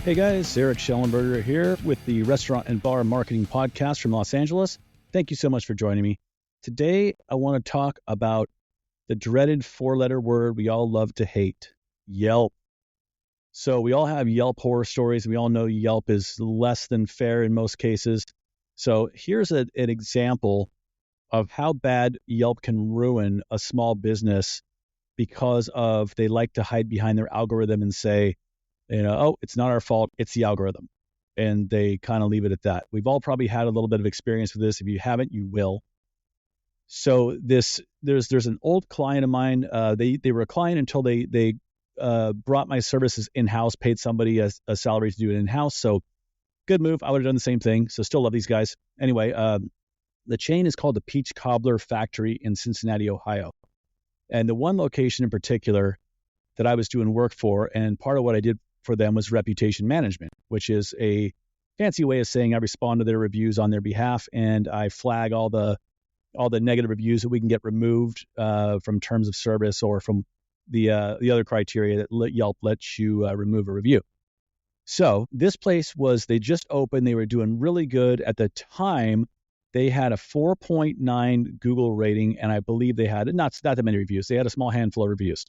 Hey guys, Erik Shellenberger here with the Restaurant and Bar Marketing Podcast from Los Angeles. Thank you so much for joining me. Today, I want to talk about the dreaded four-letter word we all love to hate, Yelp. So we all have Yelp horror stories. We all know Yelp is less than fair in most cases. So here's an example of how bad Yelp can ruin a small business because of they like to hide behind their algorithm and say, oh, it's not our fault, it's the algorithm. And they kind of leave it at that. We've all probably had a little bit of experience with this. If you haven't, you will. So there's an old client of mine. They were a client until they brought my services in-house, paid somebody a salary to do it in-house. So good move. I would have done the same thing. So still love these guys. Anyway, the chain is called the Peach Cobbler Factory in Cincinnati, Ohio. And the one location in particular that I was doing work for, and part of what I did for them was reputation management, which is a fancy way of saying I respond to their reviews on their behalf and I flag all the negative reviews that we can get removed from terms of service or from the other criteria that Yelp lets you remove a review. So this place they just opened. They were doing really good. At the time, they had a 4.9 Google rating, and I believe they had not that many reviews. They had a small handful of reviews.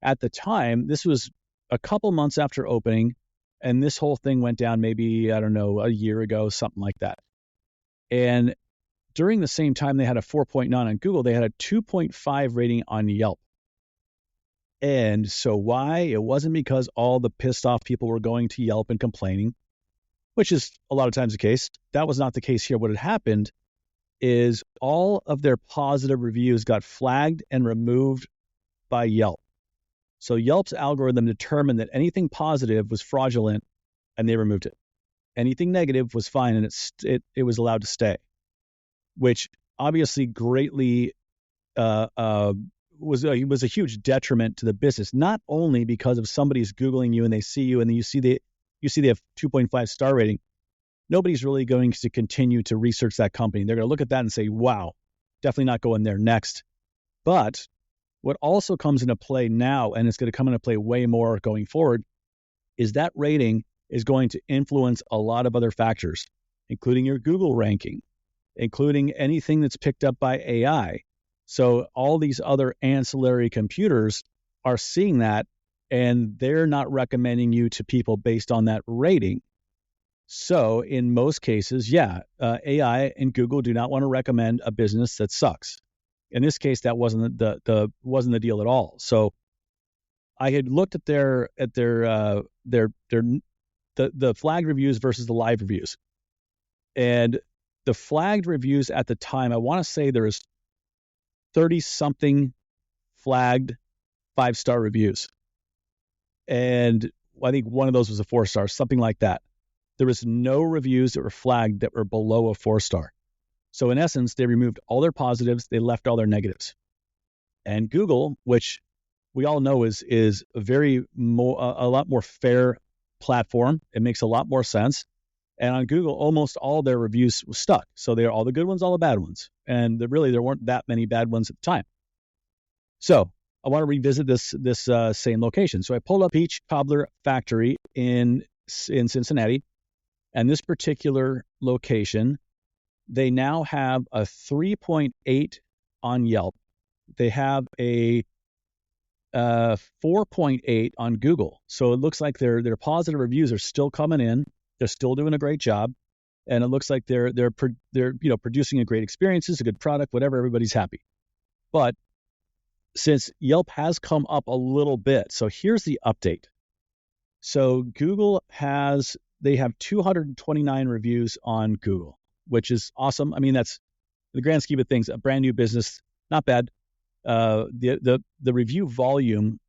At the time, this was a couple months after opening, and this whole thing went down maybe, I don't know, a year ago, something like that. And during the same time they had a 4.9 on Google, they had a 2.5 rating on Yelp. And so why? It wasn't because all the pissed off people were going to Yelp and complaining, which is a lot of times the case. That was not the case here. What had happened is all of their positive reviews got flagged and removed by Yelp. So Yelp's algorithm determined that anything positive was fraudulent, and they removed it. Anything negative was fine, and it was allowed to stay, which obviously greatly was a huge detriment to the business. Not only because if somebody's Googling you and they see you and you see they have 2.5 star rating, nobody's really going to continue to research that company. They're going to look at that and say, "Wow, definitely not going there next." But what also comes into play now, and it's going to come into play way more going forward, is that rating is going to influence a lot of other factors, including your Google ranking, including anything that's picked up by AI. So all these other ancillary computers are seeing that, and they're not recommending you to people based on that rating. So in most cases, AI and Google do not want to recommend a business that sucks. In this case, that wasn't the deal at all. So I had looked at the flagged reviews versus the live reviews, and the flagged reviews at the time, I want to say there was 30 something flagged 5-star reviews, and I think one of those was a 4-star, something like that. There was no reviews that were flagged that were below a 4-star. So in essence, they removed all their positives, they left all their negatives. And Google, which we all know is a lot more fair platform, it makes a lot more sense. And on Google, almost all their reviews were stuck. So they're all the good ones, all the bad ones. And there weren't that many bad ones at the time. So I want to revisit this same location. So I pulled up Peach Cobbler Factory in Cincinnati, and this particular location, they now have a 3.8 on Yelp. They have a 4.8 on Google. So it looks like their positive reviews are still coming in. They're still doing a great job, and it looks like they're producing a great experience, it's a good product, whatever. Everybody's happy. But since Yelp has come up a little bit, so here's the update. So Google have 229 reviews on Google, which is awesome. I mean, that's in the grand scheme of things, a brand new business, not bad. The review volume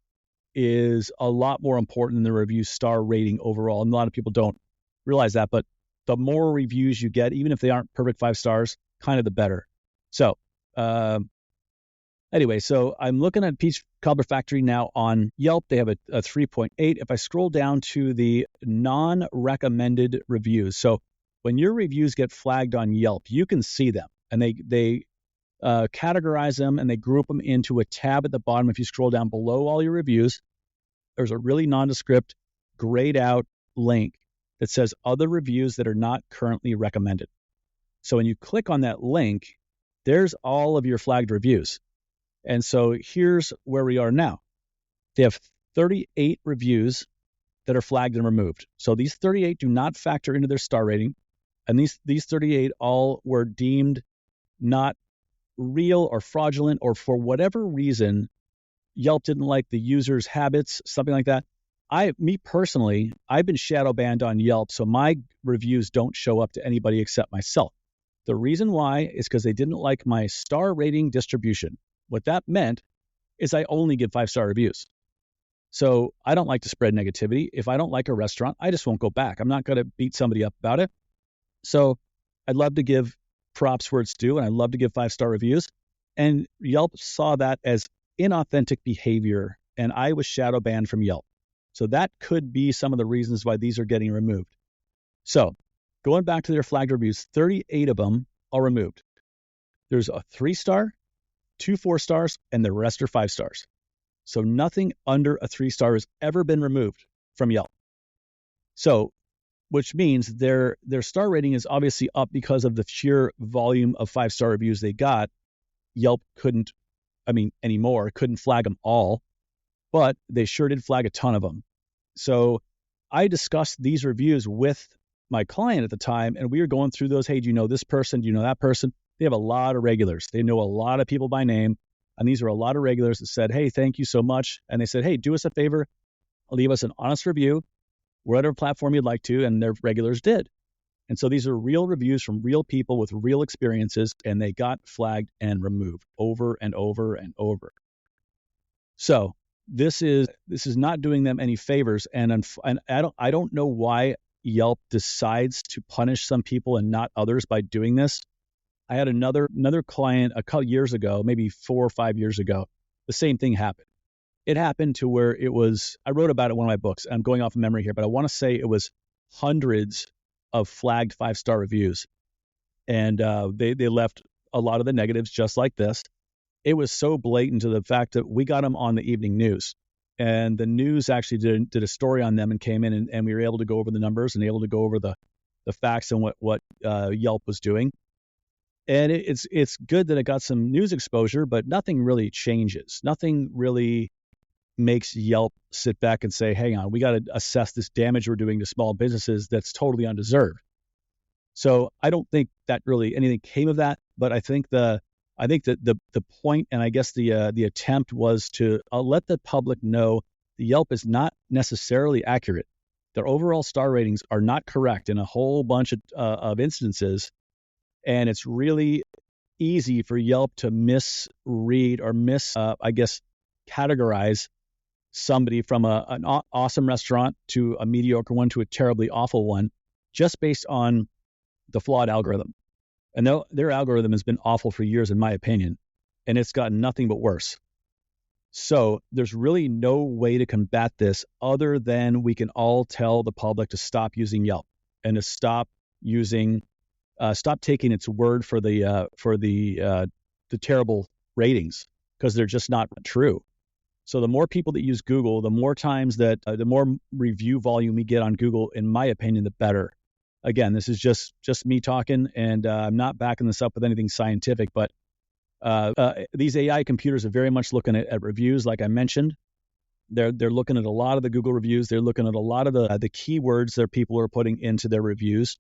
is a lot more important than the review star rating overall. And a lot of people don't realize that, but the more reviews you get, even if they aren't perfect 5 stars, kind of the better. So anyway, so I'm looking at Peach Cobbler Factory now on Yelp. They have a 3.8. If I scroll down to the non-recommended reviews, so when your reviews get flagged on Yelp, you can see them, and they categorize them and they group them into a tab at the bottom. If you scroll down below all your reviews, there's a really nondescript, grayed out link that says other reviews that are not currently recommended. So when you click on that link, there's all of your flagged reviews. And so here's where we are now. They have 38 reviews that are flagged and removed. So these 38 do not factor into their star rating. And these 38 all were deemed not real or fraudulent, or for whatever reason, Yelp didn't like the user's habits, something like that. Me personally, I've been shadow banned on Yelp, so my reviews don't show up to anybody except myself. The reason why is because they didn't like my star rating distribution. What that meant is I only give 5-star reviews. So I don't like to spread negativity. If I don't like a restaurant, I just won't go back. I'm not going to beat somebody up about it. So I'd love to give props where it's due, and I love to give 5-star reviews. And Yelp saw that as inauthentic behavior, and I was shadow banned from Yelp. So that could be some of the reasons why these are getting removed. So going back to their flagged reviews, 38 of them are removed. There's a 3-star, 2 4-stars, and the rest are 5 stars. So nothing under a 3-star has ever been removed from Yelp. So, which means their star rating is obviously up because of the sheer volume of 5-star reviews they got. Yelp couldn't flag them all, but they sure did flag a ton of them. So I discussed these reviews with my client at the time, and we were going through those. Hey, do you know this person? Do you know that person? They have a lot of regulars. They know a lot of people by name. And these are a lot of regulars that said, hey, thank you so much. And they said, hey, do us a favor, leave us an honest review, whatever platform you'd like to. And their regulars did. And so these are real reviews from real people with real experiences, and they got flagged and removed over and over and over. So this is not doing them any favors. And I don't know why Yelp decides to punish some people and not others by doing this. I had another client a couple years ago, maybe 4 or 5 years ago. The same thing happened. It happened to where I wrote about it in one of my books. I'm going off of memory here, but I want to say it was hundreds of flagged 5-star reviews. And they left a lot of the negatives just like this. It was so blatant to the fact that we got them on the evening news. And the news actually did a story on them and came in, and we were able to go over the numbers and able to go over the facts and what Yelp was doing. And it's good that it got some news exposure, but nothing really changes. Nothing really makes Yelp sit back and say, hang on, we got to assess this damage we're doing to small businesses that's totally undeserved. So I don't think that really anything came of that, but I think that the point, and I guess the attempt was to let the public know the Yelp is not necessarily accurate. Their overall star ratings are not correct in a whole bunch of instances. And it's really easy for Yelp to misread or categorize somebody from an awesome restaurant to a mediocre one to a terribly awful one, just based on the flawed algorithm. And their algorithm has been awful for years, in my opinion, and it's gotten nothing but worse. So there's really no way to combat this other than we can all tell the public to stop using Yelp and to stop taking its word for the terrible ratings, because they're just not true. So the more people that use Google, the more times the more review volume we get on Google, in my opinion, the better. Again, this is just me talking, and I'm not backing this up with anything scientific, but these AI computers are very much looking at reviews, like I mentioned. They're looking at a lot of the Google reviews. They're looking at a lot of the keywords that people are putting into their reviews.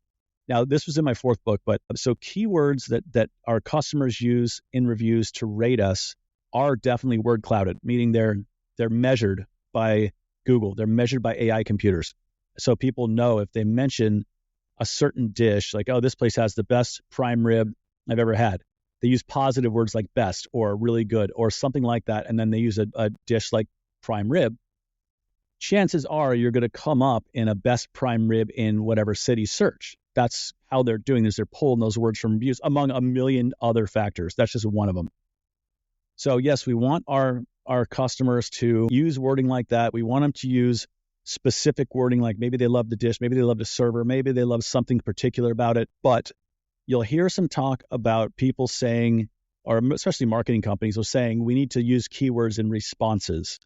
Now, this was in my 4th book, but so keywords that our customers use in reviews to rate us are definitely word clouded, meaning they're measured by Google. They're measured by AI computers. So people know if they mention a certain dish, like, oh, this place has the best prime rib I've ever had. They use positive words like best or really good or something like that, and then they use a dish like prime rib. Chances are you're going to come up in a best prime rib in whatever city search. That's how they're doing this. They're pulling those words from reviews among a million other factors. That's just one of them. So yes, we want our customers to use wording like that. We want them to use specific wording, like maybe they love the dish, maybe they love the server, maybe they love something particular about it. But you'll hear some talk about people saying, or especially marketing companies are saying, we need to use keywords in responses.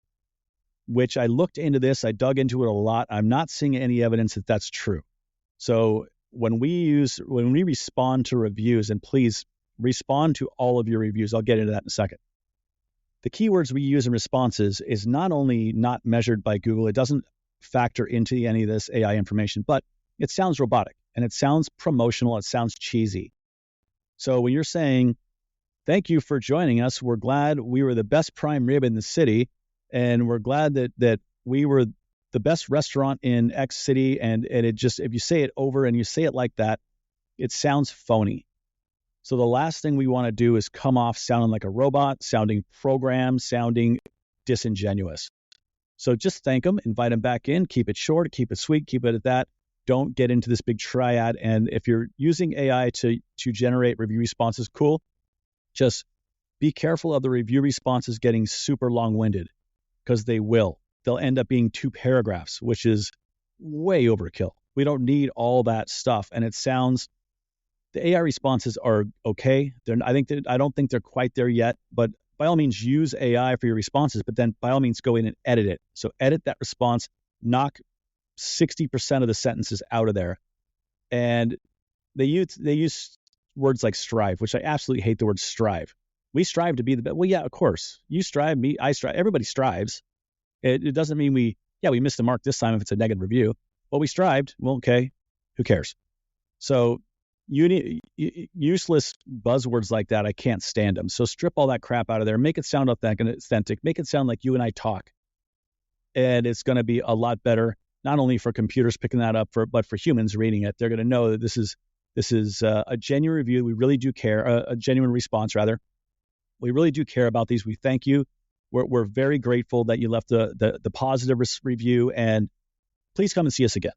which I looked into this, I dug into it a lot. I'm not seeing any evidence that that's true. So when we respond to reviews, and please respond to all of your reviews, I'll get into that in a second. The keywords we use in responses is not only not measured by Google, it doesn't factor into any of this AI information, but it sounds robotic and it sounds promotional, it sounds cheesy. So when you're saying, thank you for joining us, we're glad we were the best prime rib in the city, and we're glad that we were the best restaurant in X city, and it just, if you say it over and you say it like that, it sounds phony. So the last thing we want to do is come off sounding like a robot, sounding programmed, sounding disingenuous. So just thank them, invite them back in, keep it short, keep it sweet, keep it at that. Don't get into this big triad. And if you're using AI to generate review responses, cool. Just be careful of the review responses getting super long-winded, because they'll end up being 2 paragraphs, which is way overkill. We don't need all that stuff. And it sounds, the AI responses are okay. I don't think they're quite there yet, but by all means use AI for your responses, but then by all means go in and edit it. So edit that response, knock 60% of the sentences out of there. And they use words like strive, which I absolutely hate the word strive. We strive to be the best. Well, yeah, of course. You strive, me, I strive. Everybody strives. It doesn't mean we missed the mark this time if it's a negative review. Well, we strived. Well, okay. Who cares? So useless buzzwords like that, I can't stand them. So strip all that crap out of there. Make it sound authentic. Make it sound like you and I talk. And it's going to be a lot better, not only for computers picking that up, but for humans reading it. They're going to know that this is a genuine review. We really do care, a genuine response, rather. We really do care about these. We thank you. We're very grateful that you left the positive review, and please come and see us again.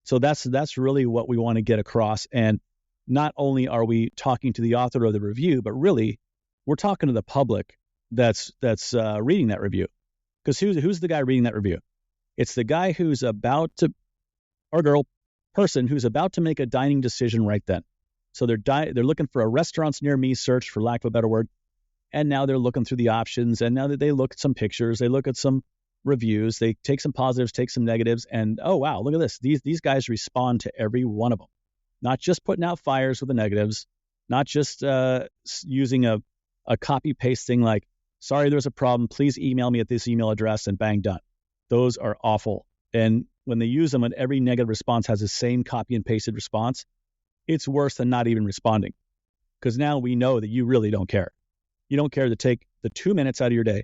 So that's really what we want to get across. And not only are we talking to the author of the review, but really we're talking to the public that's reading that review. Because who's the guy reading that review? It's the guy who's about to, or person who's about to make a dining decision right then. So they're looking for a restaurants near me search, for lack of a better word. And now they're looking through the options, and now that they look at some pictures, they look at some reviews, they take some positives, take some negatives, and oh wow, look at this. These guys respond to every one of them. Not just putting out fires with the negatives, not just using a copy paste thing like, sorry, there's a problem, please email me at this email address, and bang, done. Those are awful. And when they use them and every negative response has the same copy and pasted response, it's worse than not even responding. Because now we know that you really don't care. You don't care to take the 2 minutes out of your day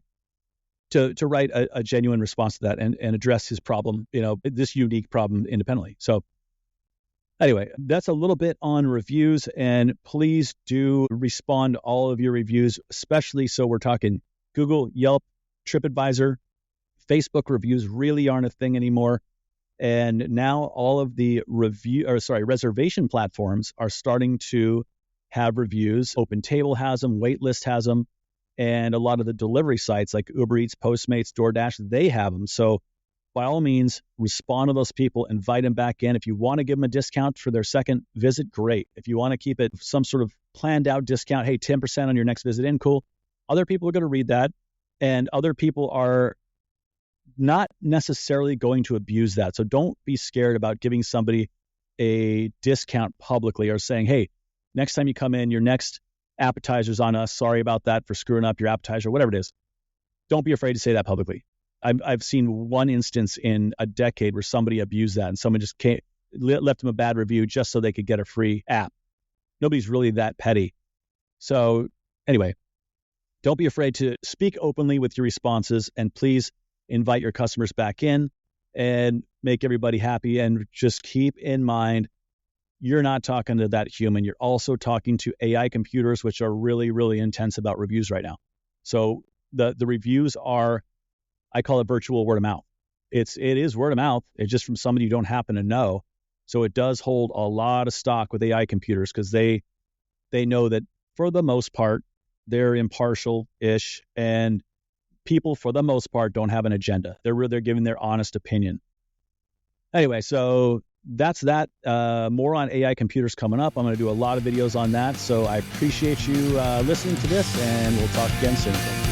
to write a genuine response to that and address his problem, this unique problem independently. So anyway, that's a little bit on reviews, and please do respond to all of your reviews, especially so we're talking Google, Yelp, TripAdvisor, Facebook reviews really aren't a thing anymore. And now all of the reservation platforms are starting to have reviews. OpenTable has them, Waitlist has them, and a lot of the delivery sites like Uber Eats, Postmates, DoorDash, they have them. So by all means, respond to those people, invite them back in. If you want to give them a discount for their second visit, great. If you want to keep it some sort of planned out discount, hey, 10% on your next visit in, cool. Other people are going to read that, and other people are not necessarily going to abuse that. So don't be scared about giving somebody a discount publicly or saying, hey, next time you come in, your next appetizer's on us. Sorry about that for screwing up your appetizer, whatever it is. Don't be afraid to say that publicly. I've seen one instance in a decade where somebody abused that, and someone just left them a bad review just so they could get a free app. Nobody's really that petty. So anyway, don't be afraid to speak openly with your responses, and please invite your customers back in and make everybody happy. And just keep in mind, you're not talking to that human. You're also talking to AI computers, which are really, really intense about reviews right now. So the reviews are, I call it virtual word of mouth. It is word of mouth. It's just from somebody you don't happen to know. So it does hold a lot of stock with AI computers, because they know that for the most part, they're impartial-ish, and people for the most part don't have an agenda. They're giving their honest opinion. Anyway, so that's that. More on AI computers coming up. I'm going to do a lot of videos on that. So I appreciate you listening to this, and we'll talk again soon.